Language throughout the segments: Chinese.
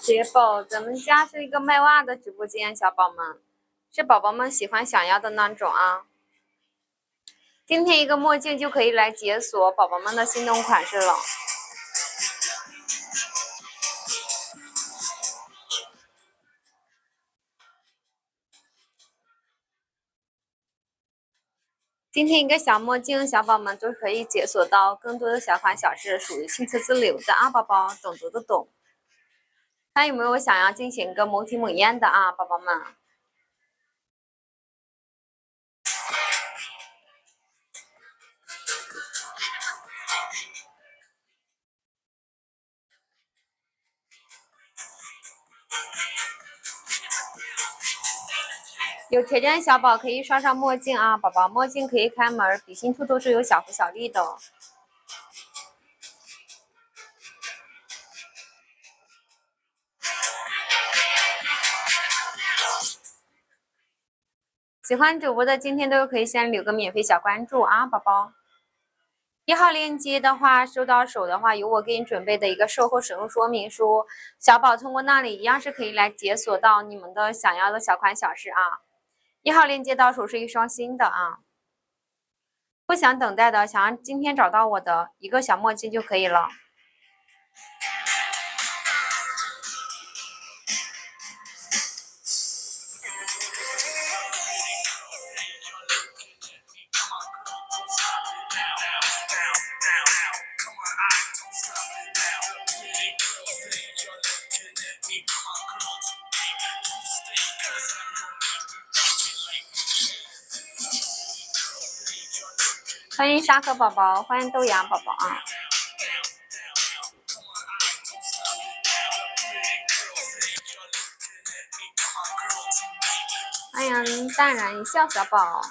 姐宝，咱们家是一个卖袜的直播间，小宝们是宝宝们喜欢想要的那种啊。今天一个墨镜就可以来解锁宝宝们的心动款式了。今天一个小墨镜，小宝们都可以解锁到更多的小款小式，属于轻车自流的啊，宝宝懂得都懂。看有没有想要进行一个某体某艳的啊，宝宝们。有条件的小宝可以刷上墨镜啊，宝宝墨镜可以开门，笔芯兔都是有小福小利的哦。喜欢主播的今天都可以先留个免费小关注啊，宝宝。1号链接的话，收到手的话，有我给你准备的一个售后使用说明书，小宝通过那里一样是可以来解锁到你们的想要的小款小式啊。1号链接到手是一双新的啊，不想等待的，想要今天找到我的一个小墨镜就可以了。欢迎沙壳宝宝，欢迎豆芽宝宝啊！欢迎淡然一笑小宝。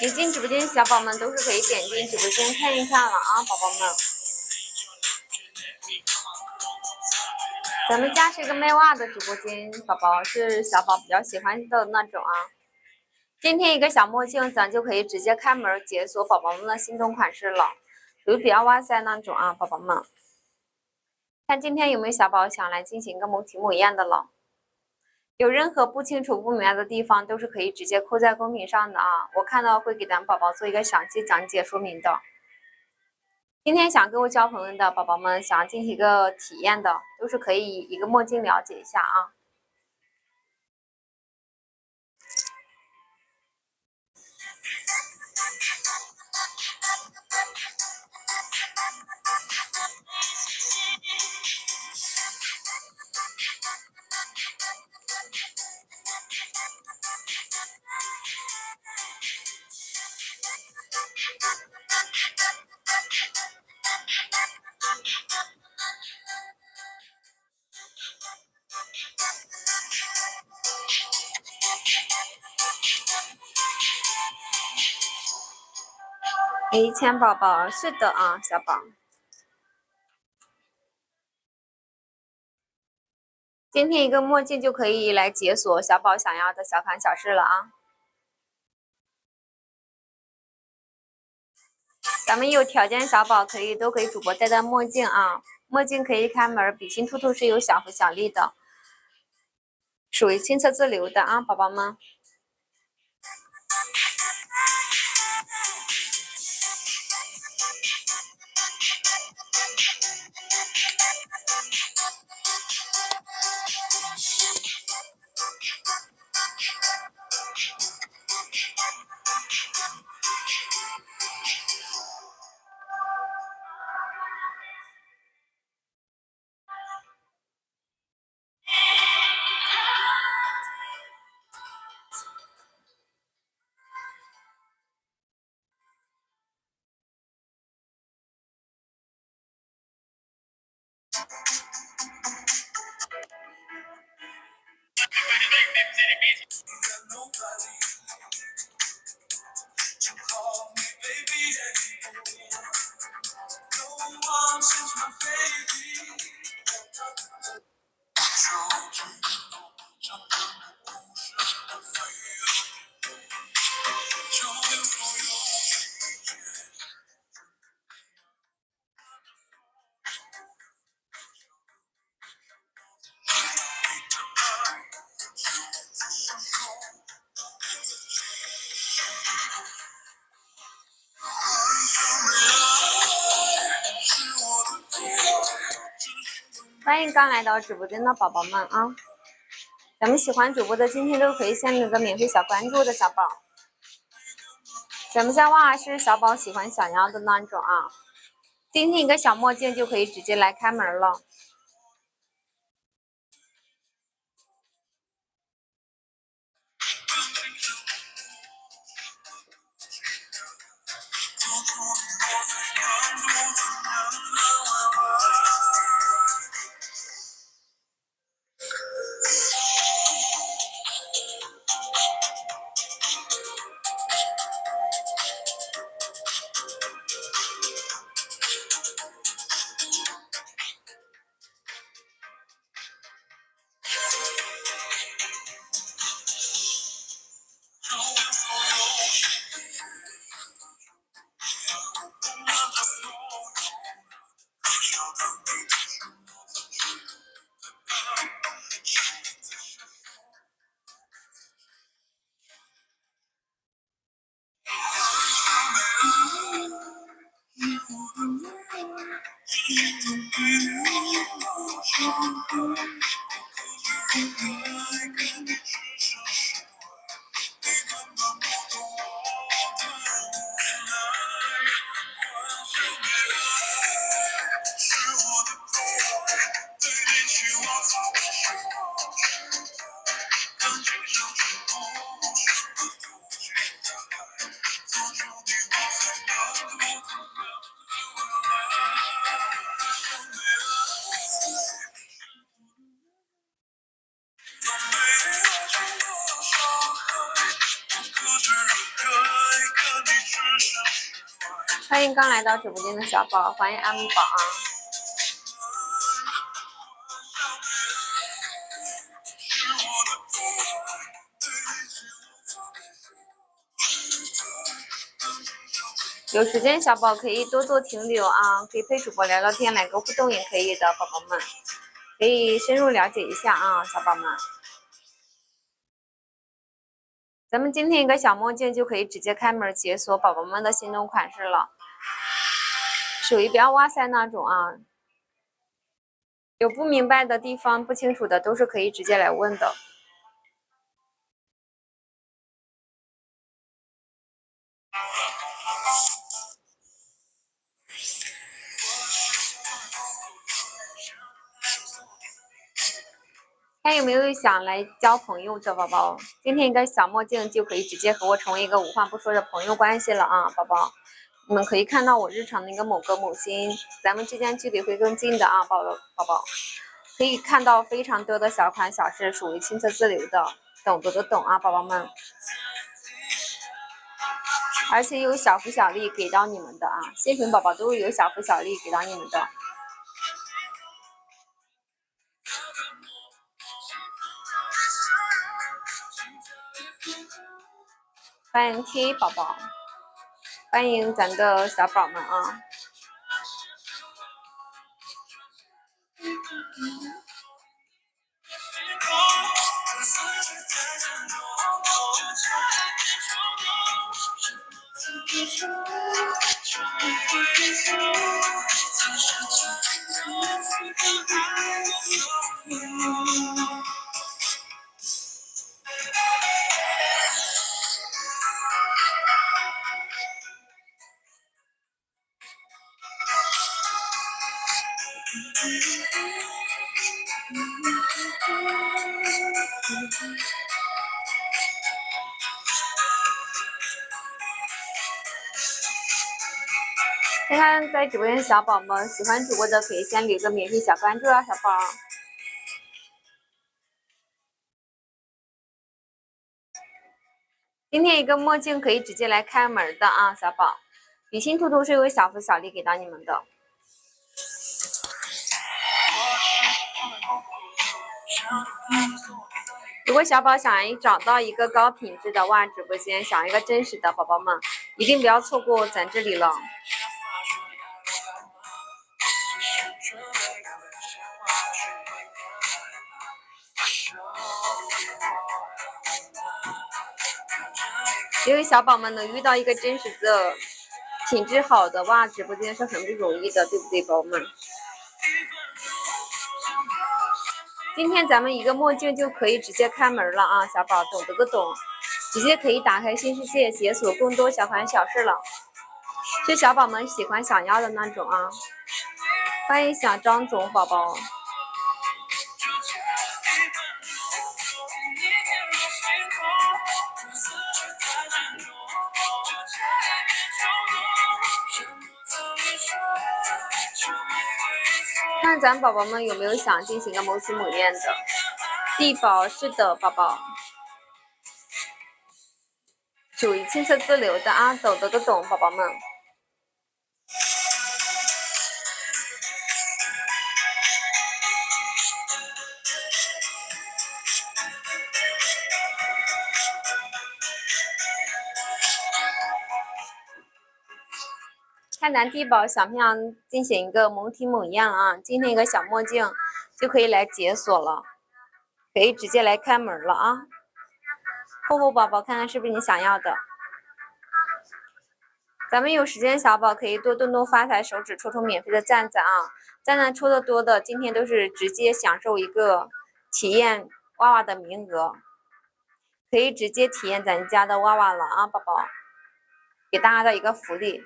一进直播间，小宝们都是可以点进直播间看一看了啊，宝宝们。咱们家是一个卖袜的直播间，宝宝是小宝比较喜欢的那种啊。今天一个小墨镜，咱就可以直接开门解锁宝宝们的心动款式了，属于比较哇塞那种啊，宝宝们。看今天有没有小宝想来进行一个某体某艳的了。有任何不清楚不明白的地方，都是可以直接扣在公屏上的啊，我看到会给咱们宝宝做一个详细讲解说明的。今天想跟我交朋友的宝宝们，想要进行一个体验的，都是可以一个墨镜了解一下啊。钱宝宝，是的啊，小宝。今天一个墨镜就可以来解锁小宝想要的小款小式了啊。咱们有条件小宝都可以主播戴墨镜啊，墨镜可以开门，笔芯兔兔是有小福小利的，属于轻车自流的啊，宝宝们。欢迎刚来到直播间的宝宝们啊！咱们喜欢主播的，今天都可以先那个免费小关注的小宝。咱们家娃是小宝喜欢想要的那种啊，今天一个小墨镜就可以直接来开门了。欢迎刚来到直播间的小宝，欢迎阿姆宝啊！有时间小宝可以多多停留啊，可以陪主播聊聊天，来个互动也可以的，宝宝们可以深入了解一下啊，小宝们。咱们今天一个小墨镜就可以直接开门解锁宝宝们的心动款式了，属于比较哇塞那种啊，有不明白的地方、不清楚的都是可以直接来问的。看有没有想来交朋友的宝宝，今天一个小墨镜就可以直接和我成为一个无话不说的朋友关系了啊，宝宝，你们可以看到我日常的一个某个某心，咱们之间距离会更近的啊，宝宝，可以看到非常多的小款小事，属于亲测自留的，懂得都懂啊，宝宝们，而且有小福小利给到你们的啊，新粉宝宝都有小福小利给到你们的。欢迎 T 宝宝，欢迎咱的小宝们啊！看看在直播间的小宝们，喜欢主播的可以先留个免费小关注啊，小宝。今天一个墨镜可以直接来开门的啊，小宝。比心图图是有小福小礼给到你们的。如果小宝想找到一个高品质的袜直播间，想要一个真实的，宝宝们一定不要错过咱这里了。因为小宝们能遇到一个真实的、品质好的袜直播间是很不容易的，对不对，宝宝们？今天咱们一个墨镜就可以直接开门了啊，小宝懂得个懂，直接可以打开新世界，解锁更多小款小事了，是小宝们喜欢想要的那种啊！欢迎小张总宝宝。看咱宝宝们有没有想进行个萌起猛艳的？地宝是的，宝宝，属于亲测自留的啊，懂得都懂，宝宝们。看咱地宝想不想进行一个萌体猛艳啊？今天一个小墨镜就可以来解锁了，可以直接来开门了啊！厚厚宝宝，看看是不是你想要的？咱们有时间小宝可以多动动发财手指，抽抽免费的赞赞啊！赞赞抽的多的，今天都是直接享受一个体验娃娃的名额，可以直接体验咱家的娃娃了啊，宝宝，给大家的一个福利。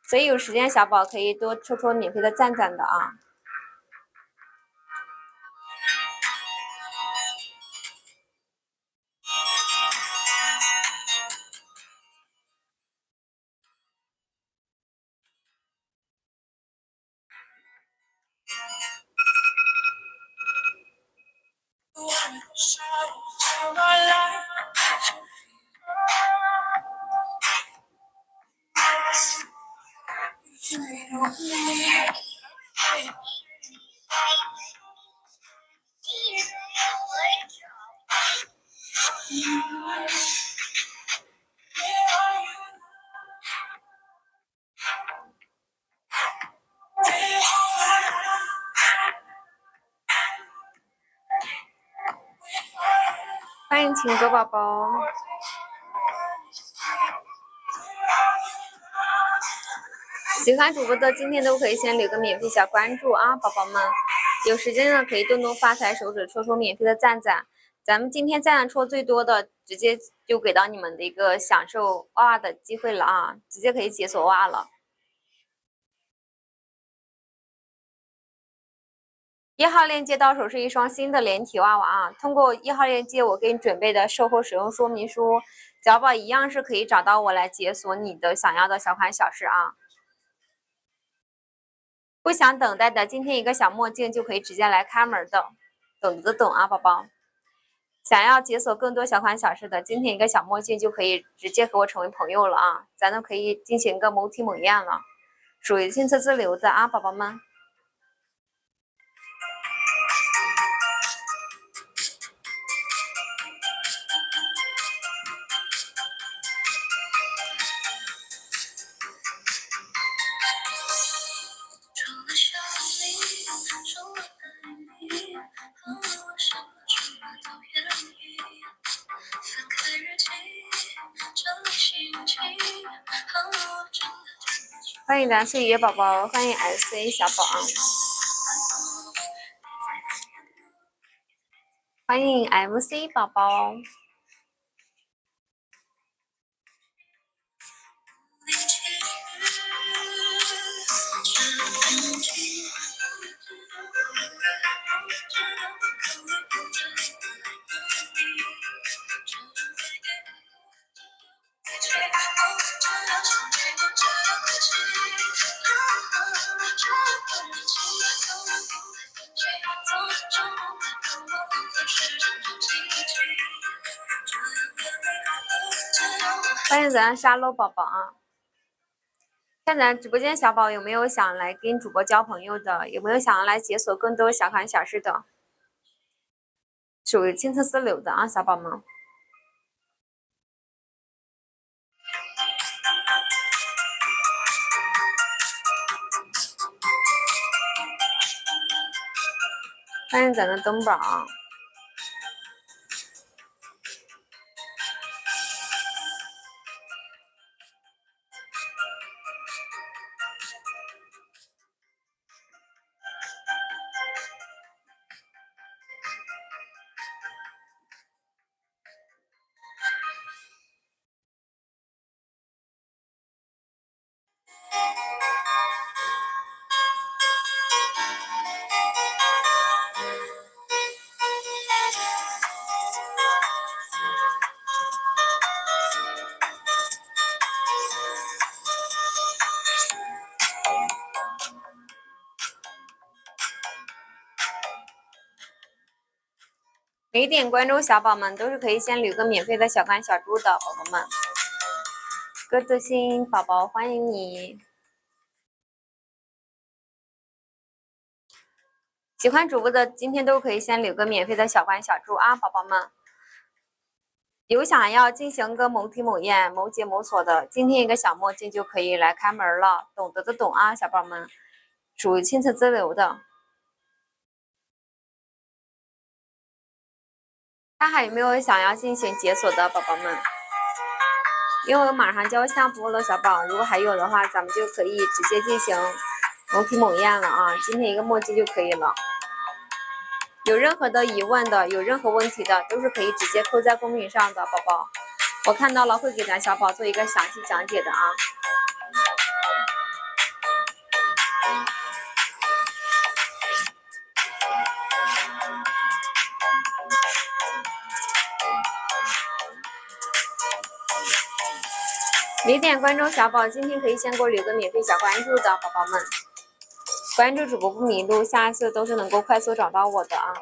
所以有时间小宝可以多抽抽免费的赞赞的啊！欢迎情歌宝宝。喜欢主播的今天都可以先留个免费小关注啊，宝宝们，有时间呢可以动动发财手指，抽抽免费的赞赞。咱们今天赞抽最多的，直接就给到你们的一个享受娃娃的机会了啊，直接可以解锁娃了。1号链接到手是一双新的连体娃娃啊，通过1号链接我给你准备的售后使用说明书，小宝一样是可以找到我来解锁你的想要的小款小事啊。不想等待的，今天一个小墨镜就可以直接来开门的，懂得懂啊，宝宝。想要解锁更多小款小事的，今天一个小墨镜就可以直接和我成为朋友了啊，咱都可以进行一个萌体猛艳了，属于亲测自留的啊，宝宝们。欢迎咱岁月宝宝，欢迎 SC 小宝，欢迎 MC 宝宝。欢迎咱沙漏宝宝啊！看咱直播间小宝有没有想来跟主播交朋友的？有没有想要来解锁更多小款小事的？属于亲测私流的啊，小宝们。欢迎咱的灯宝啊！没点关注小宝们都是可以先留个免费的小关小猪的，宝宝们。歌德心宝宝欢迎你，喜欢主播的今天都可以先留个免费的小关小猪啊，宝宝们。有想要进行个某体某验、某解某锁的，今天一个小墨镜就可以来开门了，懂得的懂啊，小宝们，属于亲测自流的。大家有没有想要进行解锁的宝宝们？因为我马上就要下播了，小宝，如果还有的话，咱们就可以直接进行某体某验了啊！今天一个墨镜就可以了。有任何的疑问的，有任何问题的，都是可以直接扣在公屏上的，宝宝，我看到了会给咱小宝做一个详细讲解的啊。没点关注小宝，今天可以先给我留个免费小关注的宝宝们，关注主播不迷路，下一次都是能够快速找到我的啊。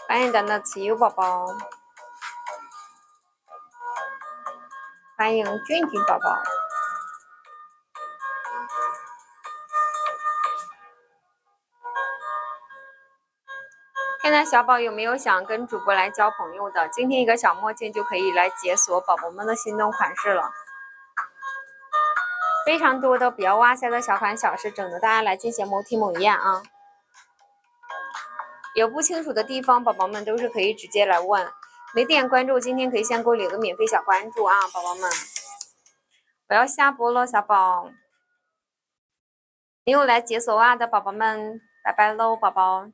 欢迎咱的慈优宝宝，欢迎俊俊宝宝。看看小宝有没有想跟主播来交朋友的，今天一个小墨镜就可以来解锁宝宝们的心动款式了。非常多的比较哇塞的小款小事，整的大家来进行某体某验啊。有不清楚的地方，宝宝们都是可以直接来问。没点关注，今天可以先给我留个免费小关注啊，宝宝们。我要下播了，小宝。没有来解锁袜的宝宝们，拜拜喽，宝宝。